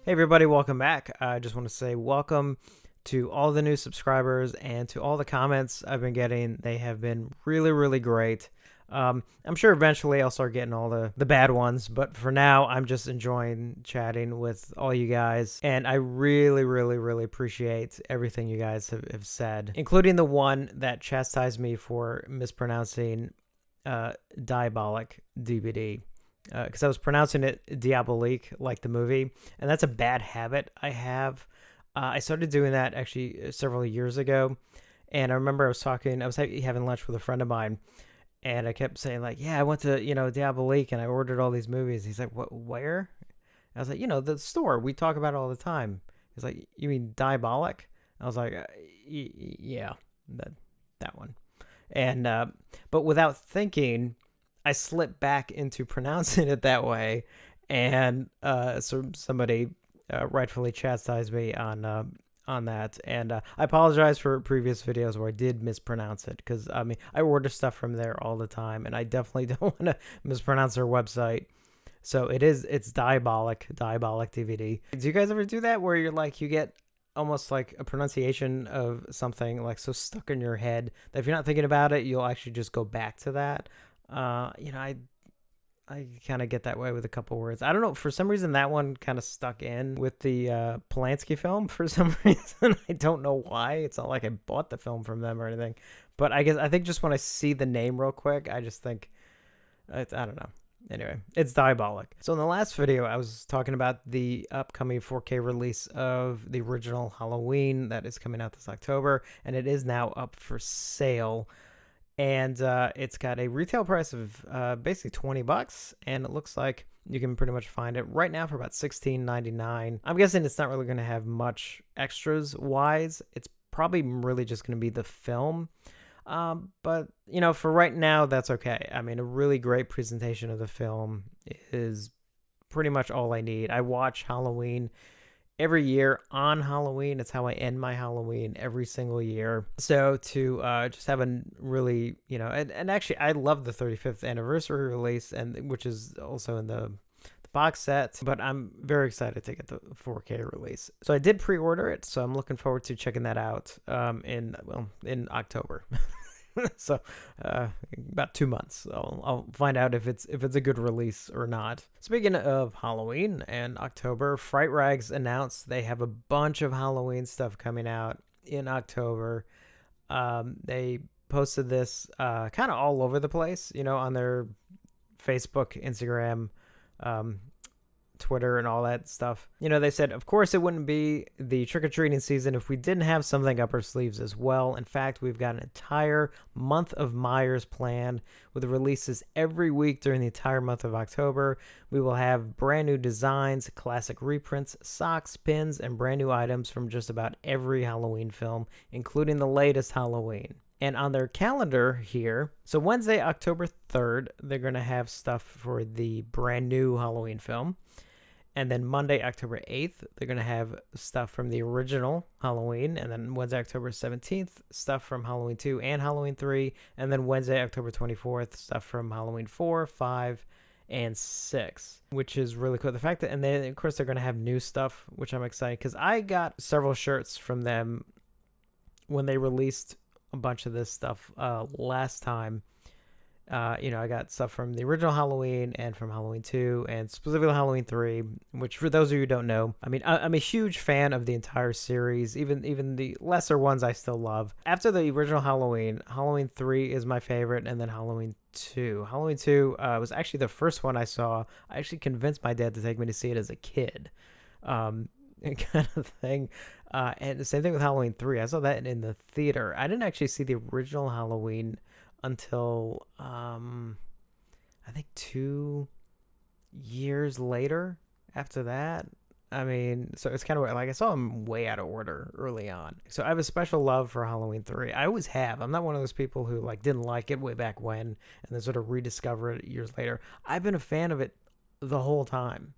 Hey everybody, welcome back. I just want to say welcome to all the new subscribers and to all the comments I've been getting. They have been really great. I'm sure eventually I'll start getting all the bad ones, but for now I'm just enjoying chatting with all you guys, and I really appreciate everything you guys have said, including the one that chastised me for mispronouncing Diabolic DVD. Because I was pronouncing it Diabolique, like the movie, and that's a bad habit I have. I started doing that actually several years ago, and I remember I was having lunch with a friend of mine, and I kept saying like, yeah, I went to, Diabolique, and I ordered all these movies. He's like, what, where? I was like, the store. We talk about it all the time. He's like, you mean Diabolic? I was like, yeah, that one. And, but without thinking, I slipped back into pronouncing it that way, and so somebody rightfully chastised me on that, and I apologize for previous videos where I did mispronounce it, because I mean I order stuff from there all the time, and I definitely don't want to mispronounce their website. So it's Diabolic DVD. Do you guys ever do that where you're like you get almost like a pronunciation of something like so stuck in your head that if you're not thinking about it, you'll actually just go back to that? I kind of get that way with a couple words. I don't know, for some reason that one kind of stuck in with the Polanski film for some reason. I don't know why. It's not like I bought the film from them or anything, but I think just when I see the name real quick, I just think I don't know. Anyway, it's Diabolic. So in the last video, I was talking about the upcoming 4K release of the original Halloween that is coming out this October, and it is now up for sale. And it's got a retail price of basically $20, and it looks like you can pretty much find it right now for about $16.99. I'm guessing it's not really going to have much extras wise. It's probably really just going to be the film. But, for right now, that's okay. I mean, a really great presentation of the film is pretty much all I need. I watch Halloween every year on Halloween. It's how I end my Halloween every single year. So to just have a really, and actually I love the 35th anniversary release, and which is also in the box set, but I'm very excited to get the 4K release. So I did pre-order it, so I'm looking forward to checking that out in October. So about 2 months, I'll find out if it's a good release or not. Speaking of Halloween and October, Fright Rags announced they have a bunch of Halloween stuff coming out in October. They posted this kind of all over the place, on their Facebook, Instagram, Twitter, and all that stuff. They said, of course, it wouldn't be the trick-or-treating season if we didn't have something up our sleeves as well. In fact, we've got an entire month of Myers planned with releases every week during the entire month of October. We will have brand new designs, classic reprints, socks, pins, and brand new items from just about every Halloween film, including the latest Halloween. And on their calendar here, so Wednesday, October 3rd, they're going to have stuff for the brand new Halloween film. And then Monday, October 8th, they're going to have stuff from the original Halloween. And then Wednesday, October 17th, stuff from Halloween 2 and Halloween 3. And then Wednesday, October 24th, stuff from Halloween 4, 5, and 6, which is really cool. The fact that, and then, of course, they're going to have new stuff, which I'm excited, because I got several shirts from them when they released a bunch of this stuff last time. I got stuff from the original Halloween and from Halloween 2 and specifically Halloween 3, which for those of you who don't know, I mean, I'm a huge fan of the entire series, even the lesser ones I still love. After the original Halloween, Halloween 3 is my favorite, and then Halloween 2. Halloween 2 was actually the first one I saw. I actually convinced my dad to take me to see it as a kid. Kind of thing. And the same thing with Halloween 3. I saw that in the theater. I didn't actually see the original Halloween until I think 2 years later after that. I mean, so it's kind of like I saw them way out of order early on. So I have a special love for Halloween 3. I always have. I'm not one of those people who didn't like it way back when and then sort of rediscover it years later. I've been a fan of it the whole time.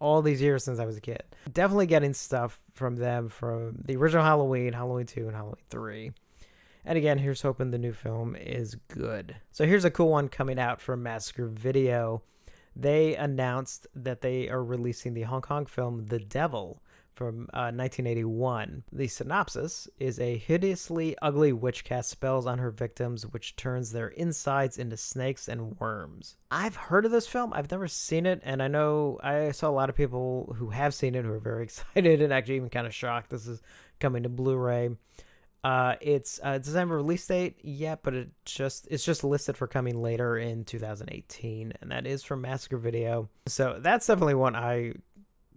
All these years since I was a kid. Definitely getting stuff from them from the original Halloween, Halloween 2, and Halloween 3. And again, here's hoping the new film is good. So here's a cool one coming out from Massacre Video. they announced that they are releasing the Hong Kong film The Devil from 1981. The synopsis is a hideously ugly witch casts spells on her victims, which turns their insides into snakes and worms. I've heard of this film. I've never seen it, and I know I saw a lot of people who have seen it who are very excited and actually even kind of shocked this is coming to Blu-ray. It doesn't have a release date yet, but it's just listed for coming later in 2018, and that is from Massacre Video. So that's definitely one I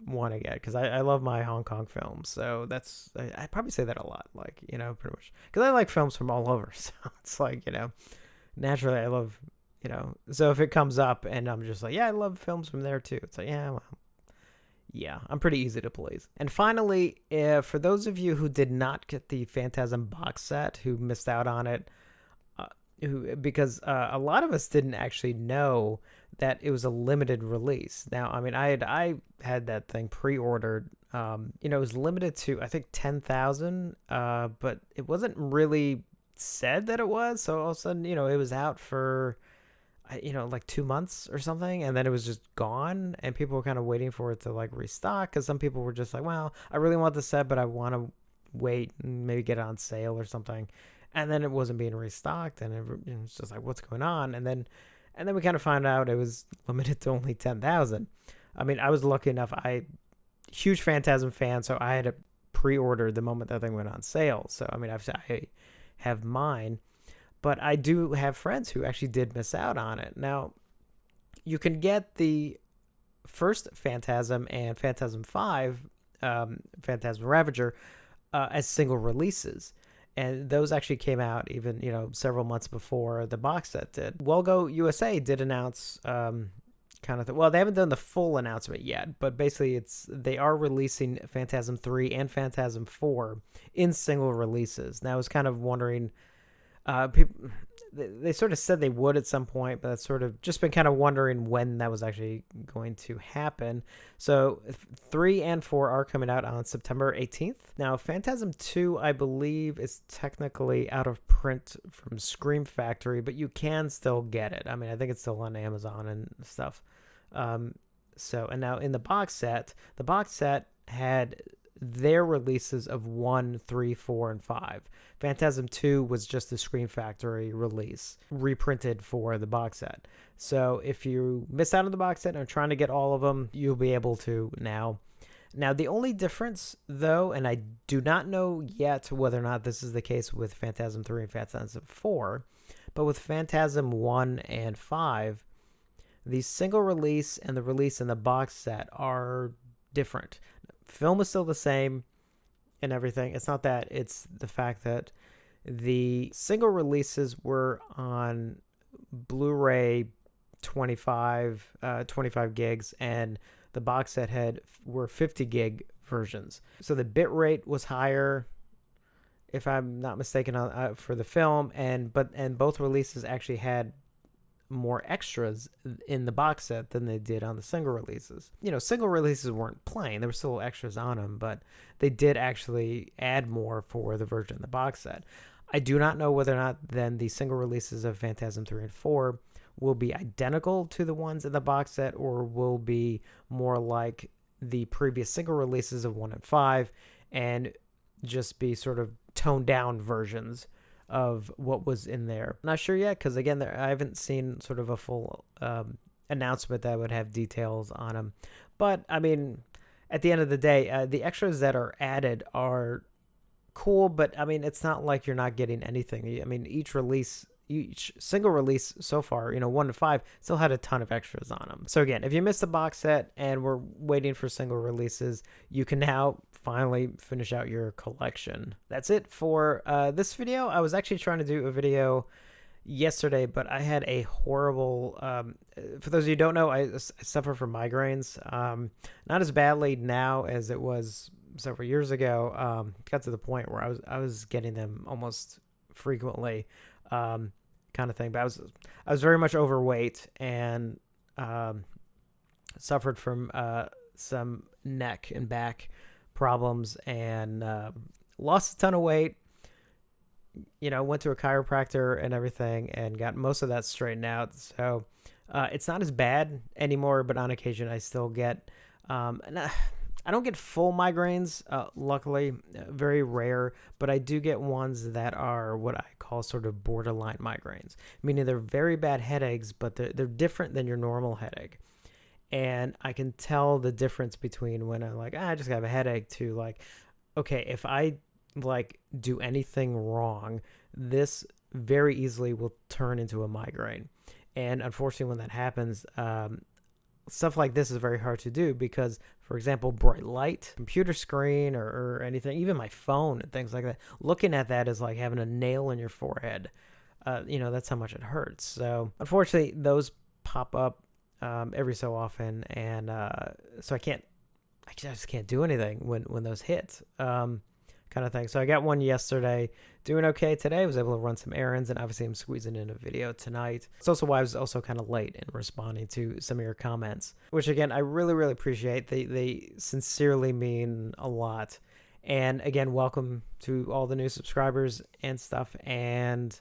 want to get because I love my Hong Kong films. So I probably say that a lot, like, you know, pretty much because I like films from all over. So it's like, you know, naturally I love, you know, so if it comes up and I'm just like, yeah, I love films from there too. It's like, yeah, well, yeah, I'm pretty easy to please. And finally, for those of you who did not get the Phantasm box set, who missed out on it, because a lot of us didn't actually know that it was a limited release. Now, I mean, I had that thing pre-ordered. You know, it was limited to I think 10,000, but it wasn't really said that it was. So all of a sudden, you know, it was out for, you know, like 2 months or something, and then it was just gone, and people were kind of waiting for it to like restock because some people were just like, well, I really want the set, but I want to wait and maybe get it on sale or something, and then it wasn't being restocked, and it was just like, what's going on? And then we kind of found out it was limited to only 10,000. I mean, I was lucky enough, huge Phantasm fan, so I had to pre-order the moment that thing went on sale. So I mean, I have mine. But I do have friends who actually did miss out on it. Now, you can get the first Phantasm and Phantasm 5, Phantasm Ravager, as single releases. And those actually came out even, you know, several months before the box set did. Wellgo USA did announce well, they haven't done the full announcement yet, but basically they are releasing Phantasm 3 and Phantasm 4 in single releases. Now, I was kind of wondering, people, they sort of said they would at some point, but that's sort of just been kind of wondering when that was actually going to happen. So 3 and 4 are coming out on September 18th. Now, Phantasm 2, I believe, is technically out of print from Scream Factory, but you can still get it. I mean, I think it's still on Amazon and stuff. And now in the box set had their releases of 1, 3, 4, and 5. Phantasm 2 was just the Scream Factory release, reprinted for the box set. So if you missed out on the box set and are trying to get all of them, you'll be able to now. Now, the only difference, though, and I do not know yet whether or not this is the case with Phantasm 3 and Phantasm 4, but with Phantasm 1 and 5, the single release and the release in the box set are different. Film is still the same and everything. It's not that. It's the fact that the single releases were on Blu-ray 25 gigs, and the box set were 50 gig versions. So the bit rate was higher, if I'm not mistaken, for the film, and both releases actually had more extras in the box set than they did on the single releases. You know, single releases weren't plain. There were still extras on them, but they did actually add more for the version in the box set. I do not know whether or not then the single releases of Phantasm 3 and 4 will be identical to the ones in the box set, or will be more like the previous single releases of 1 and 5 and just be sort of toned down versions of what was in there. Not sure yet, because again, I haven't seen sort of a full announcement that would have details on them. But I mean, at the end of the day, the extras that are added are cool, but I mean, it's not like you're not getting anything. I mean, each single release so far, 1 to 5, still had a ton of extras on them. So again, if you missed the box set and were waiting for single releases, you can now finally finish out your collection. That's it for this video. I was actually trying to do a video yesterday, but I had a horrible, for those of you who don't know, I suffer from migraines. Not as badly now as it was several years ago. Got to the point where I was getting them almost frequently, kind of thing. But I was very much overweight and suffered from some neck and back problems, and lost a ton of weight. went to a chiropractor and everything and got most of that straightened out. So it's not as bad anymore, but on occasion I still get, and I don't get full migraines, luckily, very rare, but I do get ones that are what I call sort of borderline migraines, meaning they're very bad headaches, but they're different than your normal headache. And I can tell the difference between when I'm like, I just have a headache to like, okay, if I like do anything wrong, this very easily will turn into a migraine. And unfortunately, when that happens, stuff like this is very hard to do because, for example, bright light, computer screen, or anything, even my phone and things like that, looking at that is like having a nail in your forehead. That's how much it hurts. So unfortunately, those pop up every so often, and so I just can't do anything when those hit. Kind of thing. So I got one yesterday, doing okay today. I was able to run some errands, and obviously I'm squeezing in a video tonight. It's also why I was also kind of late in responding to some of your comments, which again, I really, really appreciate. They sincerely mean a lot. And again, welcome to all the new subscribers and stuff. And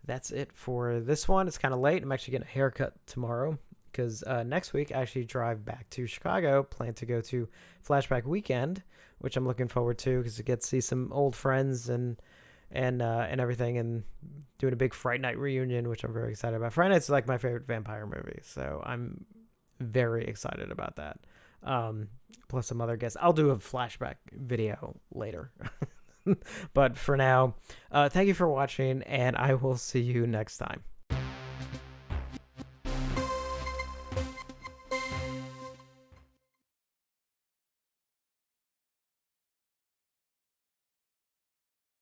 that's it for this one. It's kind of late. I'm actually getting a haircut tomorrow because next week I actually drive back to Chicago, plan to go to Flashback Weekend, which I'm looking forward to because I get to see some old friends and everything, and doing a big Fright Night reunion, which I'm very excited about. Fright Night's like my favorite vampire movie, so I'm very excited about that. Plus some other guests. I'll do a flashback video later. But for now, thank you for watching, and I will see you next time.